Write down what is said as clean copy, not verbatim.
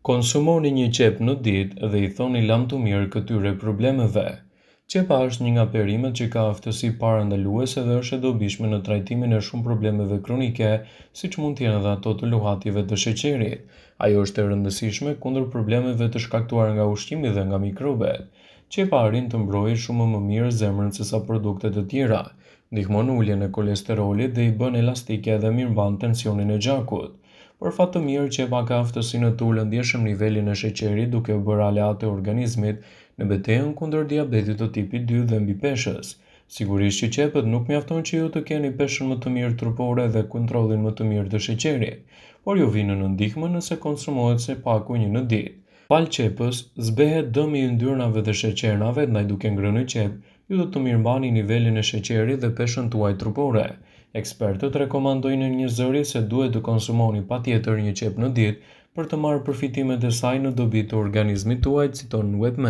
Konsumoni një qep në ditë dhe i thoni lam të mirë këtyre problemeve. Qepa është një nga perimet që ka aftësi parandaluese dhe është e dobishme në trajtimin e shumë problemeve kronike, siç mund të jenë edhe ato të luhatjeve të sheqerit. Ajo është e rëndësishme kundër problemeve të shkaktuara nga ushqimi dhe nga mikrobet. Qepa arrin të mbrojë shumë më mirë zemrën se sa produktet e tjera, ndihmon në uljen e kolesterolit dhe i bën elastike dhe mirëmban tensionin e gjakut. Për fat të mirë, qepa ka aftësinë të ulëndjeshëm nivelin e sheqerit duke u bërë aleate organizmit në betejën kundër diabetit të tipit 2 dhe mbipeshës. Sigurisht që qepët nuk mjafton që ju të keni peshën më të mirë trupore dhe kontrollin më të mirë të sheqerit, por ju vinë në ndihmë nëse konsumohet së paku një në ditë. Palë qepës, zbehet dëmi i yndyrnave dhe sheqernave, ndaj duke ngrënë qep, ju do të mirëmbani nivelin e sheqerit dhe peshën tuaj trupore. Ekspertët rekomandojnë një zëri se duhet të konsumoni patjetër një qep në ditë për të marrë përfitimet e saj në dobi të organizmit tuaj, citon WebMed.